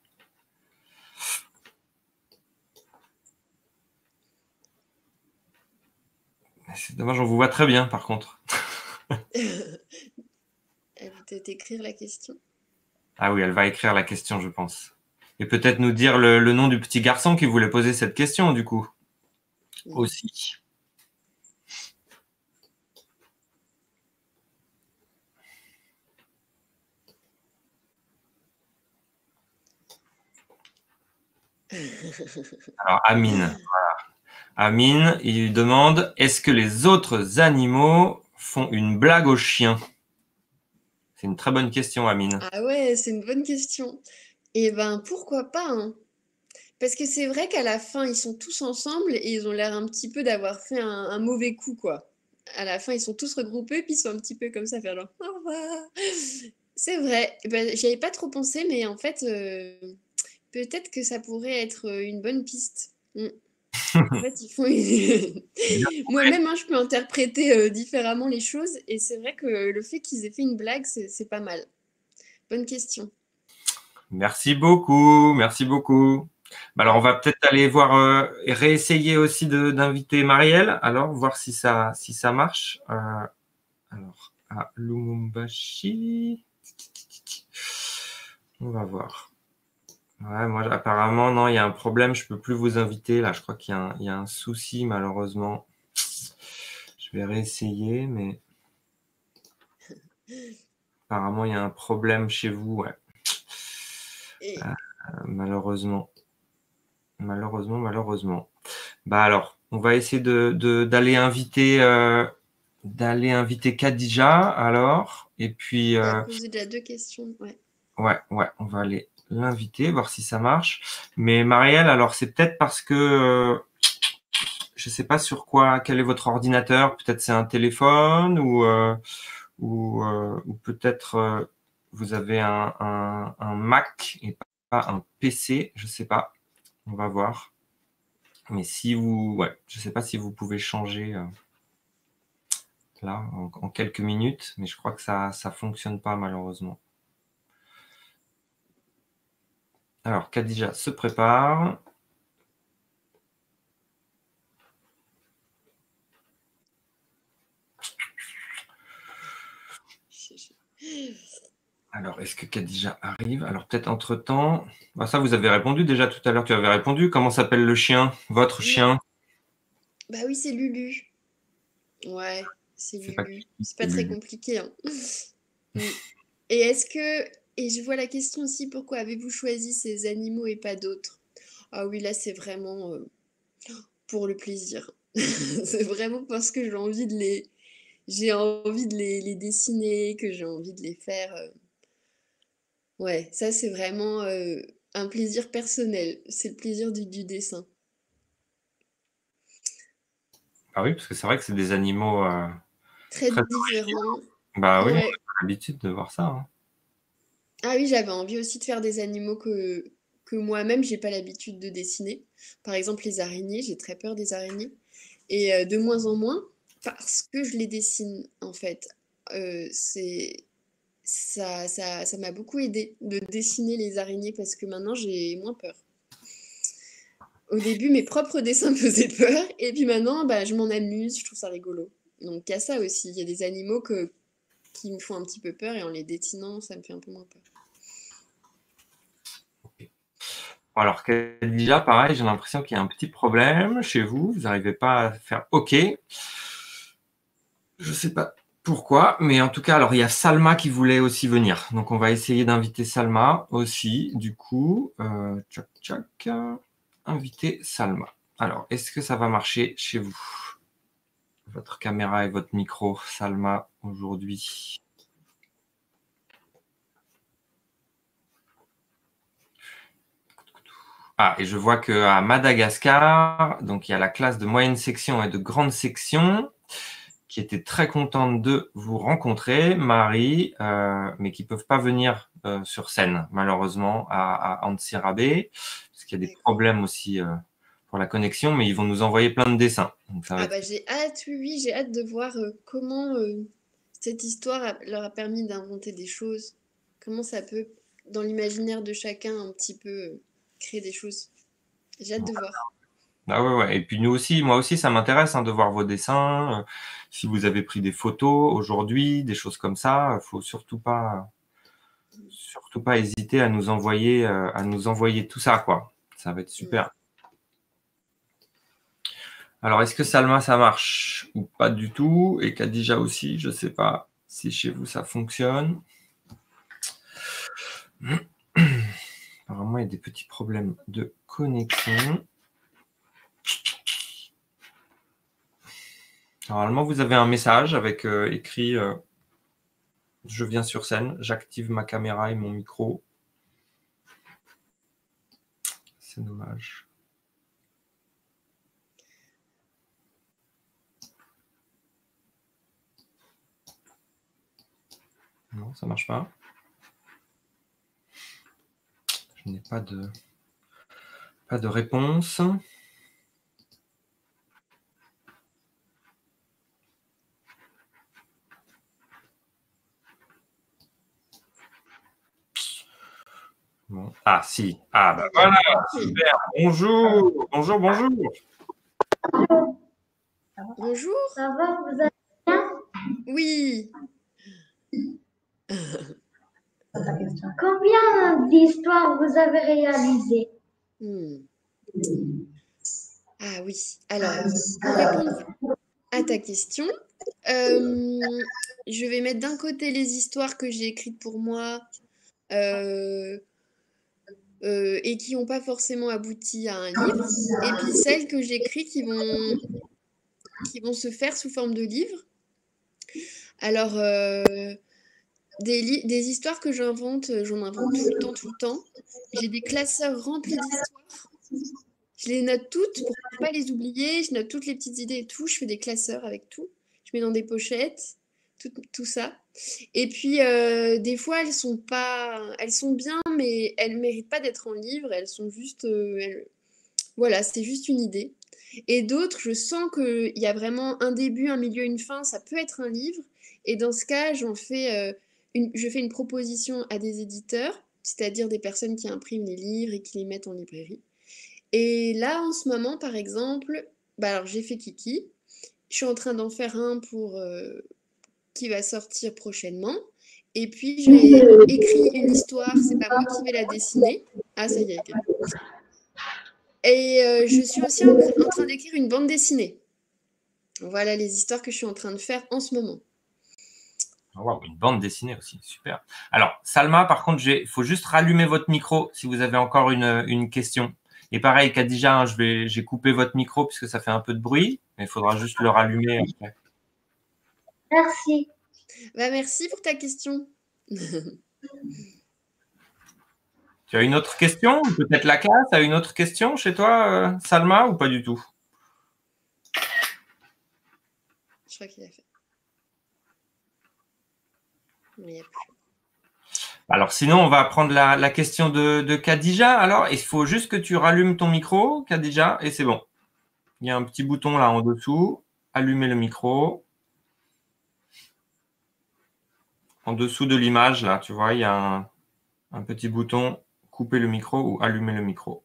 C'est dommage, on vous voit très bien, par contre. Elle va peut-être écrire la question. Ah oui, elle va écrire la question, je pense. Et peut-être nous dire le nom du petit garçon qui voulait poser cette question, du coup. Aussi. Alors, Amine. Voilà. Amine, il lui demande, est-ce que les autres animaux font une blague aux chiens? C'est une très bonne question, Amine. Ah ouais, c'est une bonne question. Et ben pourquoi pas, hein. Parce que c'est vrai qu'à la fin, ils sont tous ensemble et ils ont l'air un petit peu d'avoir fait un mauvais coup, quoi. À la fin, ils sont tous regroupés, puis ils sont un petit peu comme ça, faire genre au revoir. C'est vrai. Ben, j'y avais pas trop pensé, mais en fait, peut-être que ça pourrait être une bonne piste. En fait, ils font Moi-même, hein, je peux interpréter différemment les choses, et c'est vrai que le fait qu'ils aient fait une blague, c'est pas mal. Bonne question. Merci beaucoup, merci beaucoup. Alors, on va peut-être aller voir et réessayer aussi d'inviter Marielle, alors voir si ça marche. Alors, à Lumumbashi, on va voir. Ouais, moi, apparemment, non, il y a un problème, je peux plus vous inviter. Là, je crois qu'il y a un souci, malheureusement. Je vais réessayer, mais apparemment, il y a un problème chez vous, ouais. Malheureusement. Malheureusement. Bah alors, on va essayer d'aller inviter Khadija alors, et puis Elle a posé déjà 2 questions, ouais. ouais, on va aller l'inviter, voir si ça marche. Mais Marielle, alors c'est peut-être parce que je sais pas sur quoi, quel est votre ordinateur, peut-être c'est un téléphone ou peut-être vous avez un Mac et pas un PC, je sais pas. On va voir. Mais si vous, ouais, je sais pas si vous pouvez changer là en quelques minutes, mais je crois que ça fonctionne pas malheureusement. Alors, Khadija se prépare. Alors, est-ce que Khadija arrive? Alors, peut-être entre-temps... Ah, ça, vous avez répondu déjà tout à l'heure. Tu avais répondu. Comment s'appelle le chien? Votre chien? Bah oui, c'est Lulu. Ouais, c'est Lulu. C'est pas très Lulu. compliqué, hein. Et est-ce que... Et je vois la question aussi, pourquoi avez-vous choisi ces animaux et pas d'autres? Ah oui, là, c'est vraiment pour le plaisir. C'est vraiment parce que j'ai envie de les dessiner, que j'ai envie de les faire. Ouais, ça, c'est vraiment un plaisir personnel. C'est le plaisir du dessin. Ah oui, parce que c'est vrai que c'est des animaux Très très différent. Bah oui, on n'a Ouais. pas l'habitude de voir ça, hein. Ah oui, j'avais envie aussi de faire des animaux que moi-même, j'ai pas l'habitude de dessiner. Par exemple, les araignées, j'ai très peur des araignées. Et de moins en moins, parce que je les dessine, en fait. C'est ça m'a beaucoup aidé de dessiner les araignées parce que maintenant, j'ai moins peur. Au début, mes propres dessins me faisaient peur, et puis maintenant, bah, je m'en amuse, je trouve ça rigolo. Donc, il y a ça aussi. Il y a des animaux qui me font un petit peu peur, et en les dessinant, ça me fait un peu moins peur. Alors, Khadija, pareil, j'ai l'impression qu'il y a un petit problème chez vous. Vous n'arrivez pas à faire OK. Je ne sais pas pourquoi, mais en tout cas, alors il y a Salma qui voulait aussi venir. Donc, on va essayer d'inviter Salma aussi. Du coup, inviter Salma. Alors, est-ce que ça va marcher chez vous? Votre caméra et votre micro, Salma, aujourd'hui. Ah, et je vois qu'à Madagascar, donc il y a la classe de moyenne section et de grande section qui était très contente de vous rencontrer, Marie, mais qui ne peuvent pas venir sur scène, malheureusement, à Antsirabe, parce qu'il y a des problèmes aussi pour la connexion, mais ils vont nous envoyer plein de dessins. Donc, ça va être... j'ai hâte, oui, j'ai hâte de voir comment cette histoire leur a permis d'inventer des choses. Comment ça peut, dans l'imaginaire de chacun, un petit peu créer des choses. J'ai hâte de voir. Ah ouais. Et puis nous aussi, moi aussi, ça m'intéresse de voir vos dessins. Si vous avez pris des photos aujourd'hui, des choses comme ça, il faut surtout pas hésiter à nous envoyer tout ça, quoi. Ça va être super. Alors, est-ce que Salma, ça marche ou pas du tout? Et Khadija aussi, je ne sais pas si chez vous, ça fonctionne. Apparemment, il y a des petits problèmes de connexion. Normalement, vous avez un message avec écrit je viens sur scène, j'active ma caméra et mon micro. C'est dommage. Non, ça ne marche pas. Je n'ai pas de réponse. Bon. Ah, si. Ah, bah voilà, super. Bonjour. Bonjour. Bonjour. Ça va, vous allez bien? Oui. Combien d'histoires vous avez réalisées? Ah oui. Alors, pour répondre à ta question, je vais mettre d'un côté les histoires que j'ai écrites pour moi et qui n'ont pas forcément abouti à un livre, et puis celles que j'écris qui vont se faire sous forme de livre. Alors, des histoires que j'invente, j'en invente tout le temps. J'ai des classeurs remplis d'histoires. Je les note toutes pour ne pas les oublier. Je note toutes les petites idées et tout. Je fais des classeurs avec tout. Je mets dans des pochettes, tout ça. Et puis, des fois, elles sont bien, mais elles ne méritent pas d'être en livre. Elles sont juste... voilà, c'est juste une idée. Et d'autres, je sens qu'il y a vraiment un début, un milieu, une fin. Ça peut être un livre. Et dans ce cas, je fais une proposition à des éditeurs, c'est-à-dire des personnes qui impriment les livres et qui les mettent en librairie. Et là, en ce moment, par exemple, alors j'ai fait Kiki. Je suis en train d'en faire un qui va sortir prochainement. Et puis, j'ai écrit une histoire. C'est pas moi qui vais la dessiner. Ah, ça y est. Et je suis aussi en train d'écrire une bande dessinée. Voilà les histoires que je suis en train de faire en ce moment. Wow, une bande dessinée aussi, super. Alors, Salma, par contre, il faut juste rallumer votre micro si vous avez encore une question. Et pareil, Khadija, j'ai coupé votre micro puisque ça fait un peu de bruit, mais il faudra juste le rallumer après. Merci. Merci pour ta question. Tu as une autre question? Peut-être la classe a une autre question chez toi, Salma, ou pas du tout? Je crois qu'il a fait. Mais il n'y a plus. Alors, sinon, on va prendre la question de Khadija. Alors, il faut juste que tu rallumes ton micro, Khadija, et c'est bon. Il y a un petit bouton là en dessous. Allumer le micro. En dessous de l'image, là, tu vois, il y a un petit bouton couper le micro ou allumer le micro.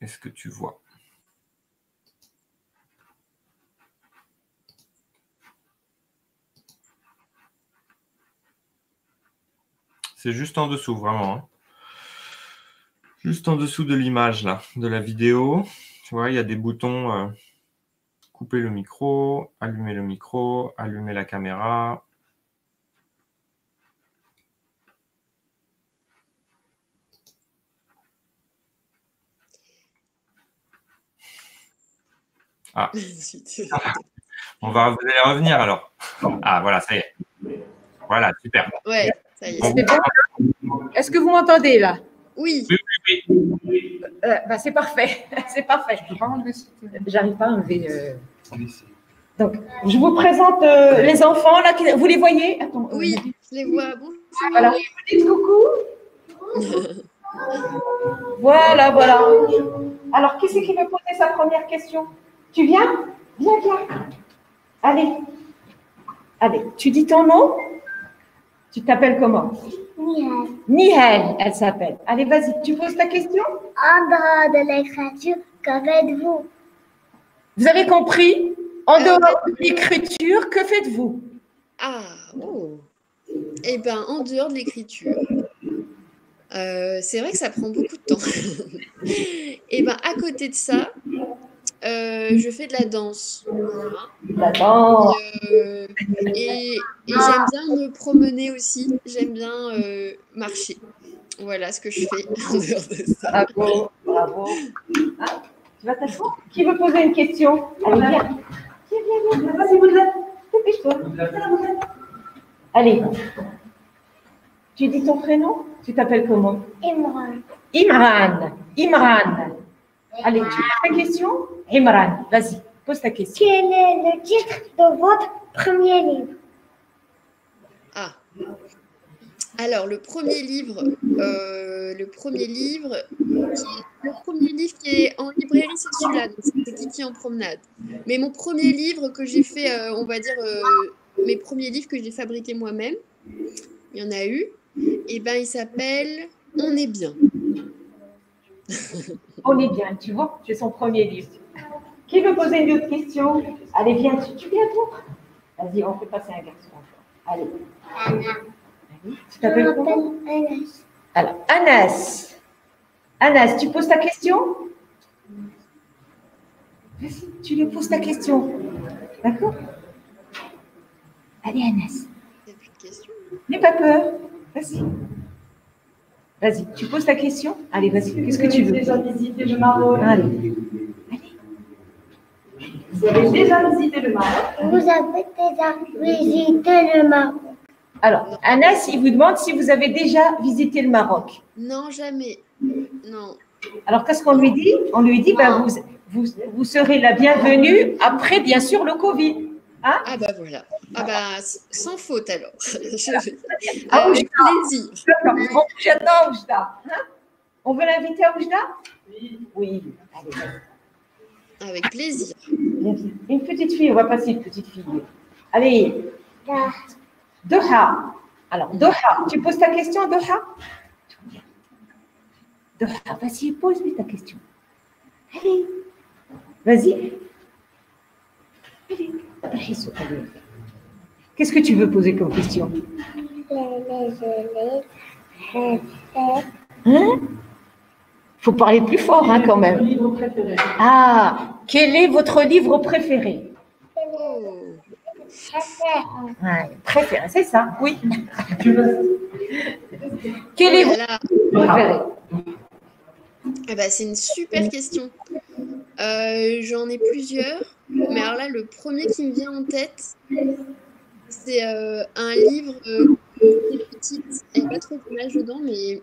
Est-ce que tu vois? C'est juste en dessous, vraiment. Hein. Juste en dessous de l'image, là, de la vidéo. Tu vois, il y a des boutons couper le micro, allumer la caméra. Ah. Vous allez revenir alors. Ah, voilà, ça y est. Voilà, super. Ouais, ça y est. Bon. Est-ce que vous m'entendez là? Oui. Oui. C'est parfait. C'est parfait. J'arrive pas à enlever. Donc, je vous présente les enfants là. Vous les voyez? Attends, oui, je les vois. Bonjour. Voilà, vous dites coucou. Voilà, voilà. Alors, qui c'est qui veut poser sa première question? Tu viens? Viens, viens. Allez. Allez, tu dis ton nom? Tu t'appelles comment? Nihal. Nihal, elle s'appelle. Allez, vas-y, tu poses ta question? En dehors de l'écriture, que faites-vous? Vous avez compris? En dehors de l'écriture, que faites-vous? Ah, oh. Eh bien, en dehors de l'écriture, c'est vrai que ça prend beaucoup de temps. Et bien, à côté de ça, je fais de la danse. Voilà. La danse. Et j'aime bien me promener aussi. J'aime bien marcher. Voilà ce que je fais en dehors de ça. Bravo, bravo. Hein? Tu vas t'asseoir? Qui veut poser une question? Allez, viens. Viens, viens. Vas-y, Boudelaine. Dépêche-toi. Allez. Tu dis ton prénom? Tu t'appelles comment? Imran. Imran. Imran. Allez, tu poses ta question? Imran, vas-y, pose ta question. Quel est le titre de votre premier livre? Ah. Alors, le premier livre qui est en librairie, c'est celui-là, donc c'est Kiki en promenade. Mais mon premier livre que j'ai fait, on va dire, mes premiers livres que j'ai fabriqués moi-même, il y en a eu, et ben il s'appelle On est bien. On est bien, tu vois, c'est son premier livre. Qui veut poser une autre question? Allez, viens, tu viens toi? Vas-y, on fait passer un garçon. Allez. Anna. Tu t'appelles comment? Anas. Alors, Anas. Anas, tu poses ta question? Vas-y, tu lui poses ta question. D'accord? Allez, Anas. Il n'y a plus de questions. N'aie pas peur. Vas-y. Vas-y, tu poses ta question? Allez, vas-y. Qu'est-ce que tu veux? Déjà visité le Maroc. Allez. Vous avez déjà visité le Maroc. Vous avez déjà visité le Maroc? Alors, Anas, il vous demande si vous avez déjà visité le Maroc. Non, jamais. Non. Alors, qu'est-ce qu'on lui dit? On lui dit, ben, vous serez la bienvenue après, bien sûr, le Covid. Hein? Ah bah voilà. Ah bah sans faute alors. Ah, Avec plaisir. On bouge à Oujda. Hein? On veut l'inviter à Oujda? Oui. Allez, vas-y. Avec plaisir. Viens, viens. Une petite fille, on va passer une petite fille. Allez. Doha. Alors, Doha, tu poses ta question, Doha? Doha, vas-y, pose-lui ta question. Allez. Vas-y. Allez. Qu'est-ce que tu veux poser comme question? Hein? Faut parler plus fort, hein, quand même. Livre préféré. Ah, quel est votre livre préféré? Oh. Ouais, préféré, c'est ça, oui. Quel est Voilà. votre préféré? Ah bah, c'est une super question. J'en ai plusieurs, mais alors là, le premier qui me vient en tête, c'est un livre qui est petite, il n'y a pas trop d'image dedans, mais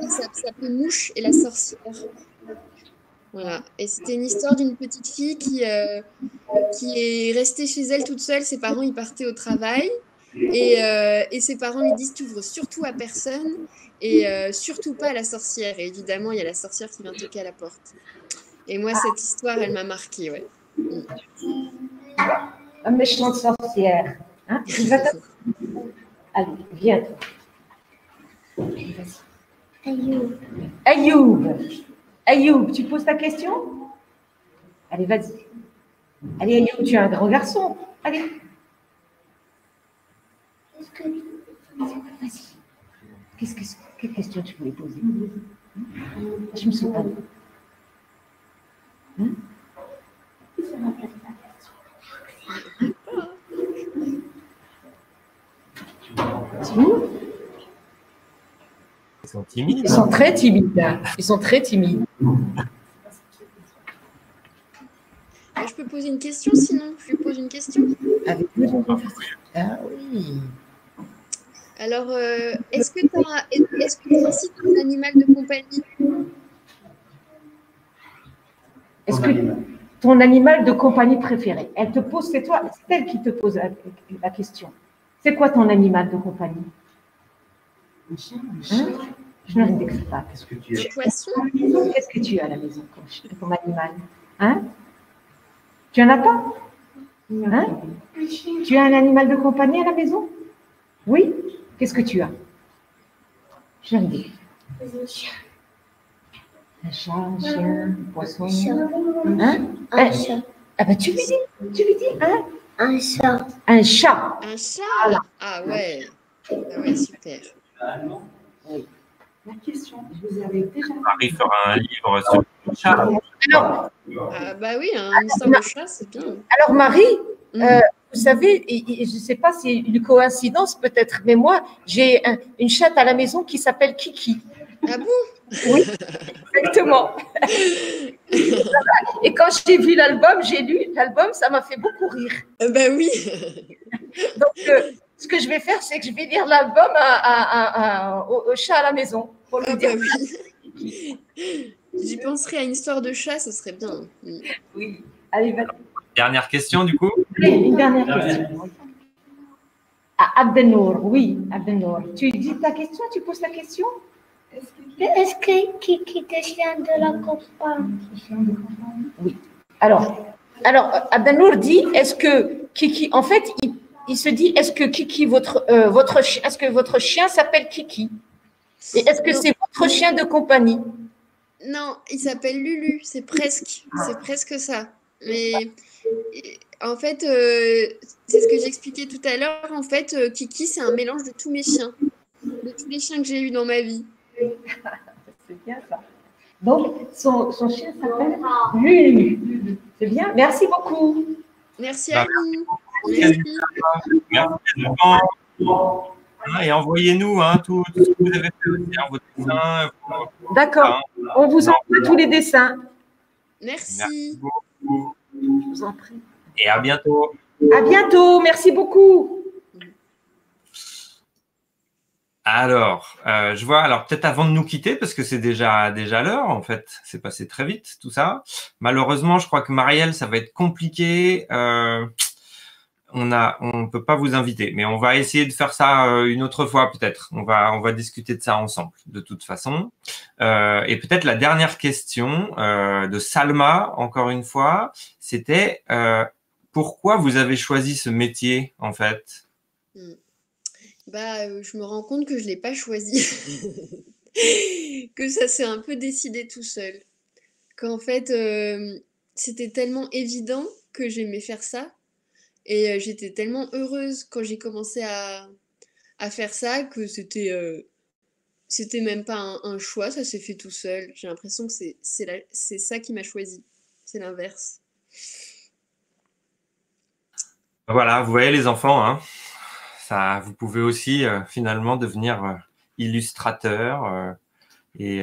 ça s'appelle Mouche et la sorcière. Voilà. Et c'était une histoire d'une petite fille qui est restée chez elle toute seule. Ses parents, ils partaient au travail. Et ses parents lui disent, t'ouvres surtout à personne et surtout pas à la sorcière. Et évidemment, il y a la sorcière qui vient toquer à la porte. Et moi, cette histoire, elle m'a marquée, ouais. Un méchante sorcière. Hein? Allez, viens. Allez, vas-y. Ayoub. Ayoub. Ayoub, tu poses ta question? Allez, vas-y. Allez, Ayoub, tu es un grand garçon. Allez. Vas-y. Quelle question tu voulais poser? Je me souviens pas. Hein? Ils sont timides. Ils sont très timides. Hein. Ils sont très timides. Je peux poser une question sinon? Je lui pose une question. Avec vous, ah oui. Alors, est-ce que tu as aussi ton animal de compagnie? Est-ce que ton animal de compagnie préféré? Elle te pose, c'est toi, c'est elle qui te pose la question. C'est quoi ton animal de compagnie? Hein? Je ne sais pas. Un poisson? Qu'est-ce que tu as à la maison comme animal? Hein? Tu en as pas? Hein? Tu as un animal de compagnie à la maison? Oui? Qu'est-ce que tu as? Je viens de dire. Un chat, un chien, un poisson. Hein? Un chat. Ah ben tu lui dis, hein? Un chat. Un chat. Un chat? Voilà. Ah ouais. Ah ouais, super. Oui. La question, je vous avais déjà. Marie fera un livre sur le chat. Alors, Ah bah oui, une histoire de chat, c'est bien. alors Marie, Mm. vous savez, je ne sais pas si c'est une coïncidence peut-être, mais moi, j'ai une chatte à la maison qui s'appelle Kiki. Ah bon? Oui, exactement. Et quand j'ai vu l'album, j'ai lu l'album, ça m'a fait beaucoup rire. Bah oui. Donc, ce que je vais faire, c'est que je vais lire l'album au chat à la maison pour lui Ah dire. bah oui. J'y penserais à une histoire de chat, ce serait bien. Mm. Oui. Allez, vas-y. Dernière question, du coup. Allez, une dernière question. Ah, Abdenour, oui, Abdenour. Tu dis ta question, tu poses ta question? Est-ce que Kiki devient de la campagne? Oui. Alors Abdenour dit, est-ce que Kiki, en fait, il se dit, est-ce que Kiki, est-ce que votre chien s'appelle Kiki? Et est-ce que Non. c'est votre chien de compagnie? Non, il s'appelle Lulu, c'est presque ça. Mais en fait, c'est ce que j'expliquais tout à l'heure. En fait, Kiki, c'est un mélange de tous mes chiens, de tous les chiens que j'ai eus dans ma vie. C'est bien ça. Donc, son chien s'appelle Lulu. C'est bien. Merci beaucoup. Merci à vous. Merci. Merci. Merci les enfants. Et envoyez-nous tout ce que vous avez fait aussi, vos dessins. D'accord. On vous envoie tous les dessins. Merci. Merci beaucoup. Je vous en prie. Et à bientôt. À bientôt. Merci beaucoup. Alors, je vois, alors peut-être avant de nous quitter, parce que c'est déjà l'heure, en fait, c'est passé très vite, tout ça. Malheureusement, je crois que Marielle, ça va être compliqué. On peut pas vous inviter, mais on va essayer de faire ça une autre fois, peut-être. On va discuter de ça ensemble, de toute façon. Et peut-être la dernière question de Salma, encore une fois, c'était pourquoi vous avez choisi ce métier, en fait? Bah, je me rends compte que je l'ai pas choisi, que ça s'est un peu décidé tout seul, qu'en fait, c'était tellement évident que j'aimais faire ça et j'étais tellement heureuse quand j'ai commencé à faire ça que c'était même pas un choix, ça s'est fait tout seul. J'ai l'impression que c'est ça qui m'a choisi, c'est l'inverse. Voilà, vous voyez les enfants, ça, vous pouvez aussi finalement devenir illustrateur et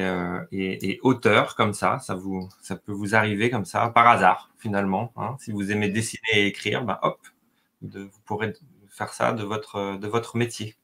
auteur comme ça peut vous arriver comme ça par hasard finalement. Si vous aimez dessiner et écrire, ben hop, vous pourrez faire ça de votre métier.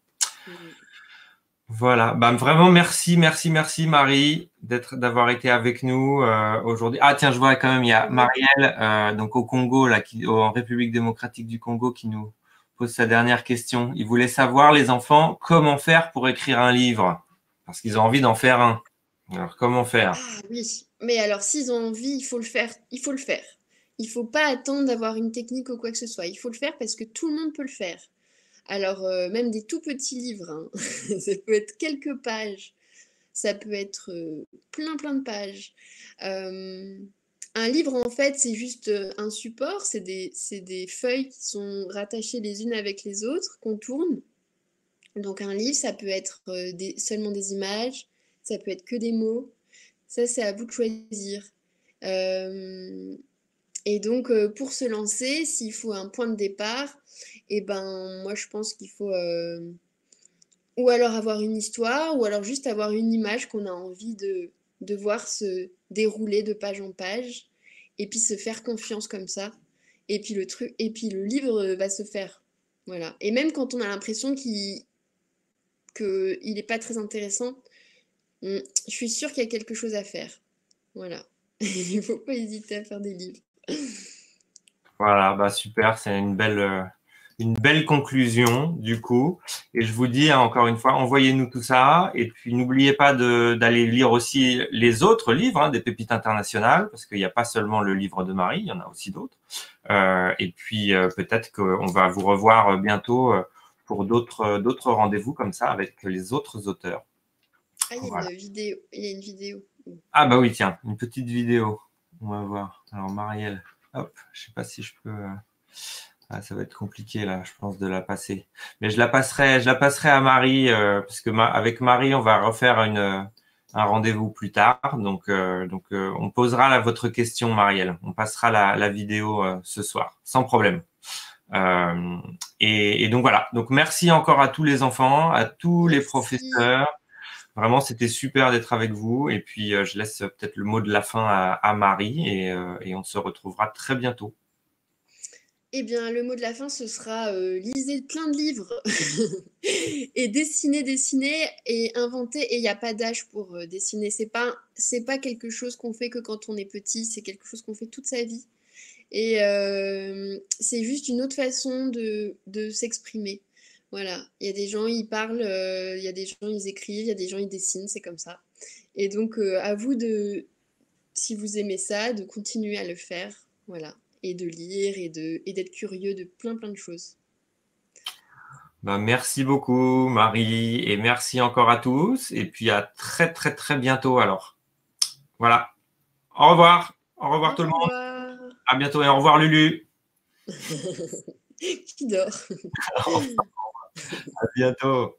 Voilà, ben vraiment merci Marie d'avoir été avec nous aujourd'hui. Ah tiens, je vois quand même il y a Marielle donc au Congo là, en République démocratique du Congo qui nous pose sa dernière question. Il voulait savoir les enfants comment faire pour écrire un livre parce qu'ils ont envie d'en faire un. Alors comment faire? Ah oui, mais alors s'ils ont envie, il faut le faire. Il faut le faire. Il faut pas attendre d'avoir une technique ou quoi que ce soit. Il faut le faire parce que tout le monde peut le faire. Alors même des tout petits livres, hein. Ça peut être quelques pages, ça peut être plein de pages. Un livre en fait c'est juste un support, c'est des feuilles qui sont rattachées les unes avec les autres, qu'on tourne. Donc un livre ça peut être seulement des images, ça peut être que des mots. Ça, c'est à vous de choisir. Et donc, pour se lancer, s'il faut un point de départ, eh ben, moi, je pense qu'il faut ou alors avoir une histoire, ou alors juste avoir une image qu'on a envie de voir se dérouler de page en page, et puis se faire confiance comme ça. Et puis le livre va se faire. Voilà. Et même quand on a l'impression qu'il n'est pas très intéressant, je suis sûre qu'il y a quelque chose à faire. Voilà. Il ne faut pas hésiter à faire des livres. Voilà, bah super, c'est une une belle conclusion du coup. Et je vous dis hein, encore une fois, envoyez-nous tout ça. Et puis n'oubliez pas d'aller lire aussi les autres livres hein, des Pépites internationales, parce qu'il n'y a pas seulement le livre de Marie, il y en a aussi d'autres. Et puis peut-être qu'on va vous revoir bientôt pour d'autres rendez-vous comme ça avec les autres auteurs. Ah, il y a Voilà. une vidéo. Il y a une vidéo. Ah bah oui, tiens, une petite vidéo. On va voir. Alors Marielle, hop, je sais pas si je peux. Ah, ça va être compliqué là, je pense, de la passer. Mais je la passerai à Marie parce que avec Marie, on va refaire un rendez-vous plus tard. Donc, on posera votre question, Marielle. On passera la vidéo ce soir, sans problème. Et donc voilà. Donc merci encore à tous les enfants, à tous les professeurs. Vraiment, c'était super d'être avec vous. Et puis, je laisse peut-être le mot de la fin à Marie et on se retrouvera très bientôt. Eh bien, le mot de la fin, ce sera lisez plein de livres et dessinez et inventez. Et il n'y a pas d'âge pour dessiner. C'est pas quelque chose qu'on fait que quand on est petit. C'est quelque chose qu'on fait toute sa vie. Et c'est juste une autre façon de s'exprimer. Voilà, il y a des gens, ils parlent, il y a des gens, ils écrivent, il y a des gens, ils dessinent, c'est comme ça. Et donc, à vous si vous aimez ça, de continuer à le faire, voilà, et de lire et d'être curieux de plein de choses. Ben, merci beaucoup, Marie, et merci encore à tous. Et puis, à très, très, très bientôt alors. Voilà. Au revoir. Au revoir tout le monde. À bientôt et au revoir, Lulu. Qui dort. À bientôt.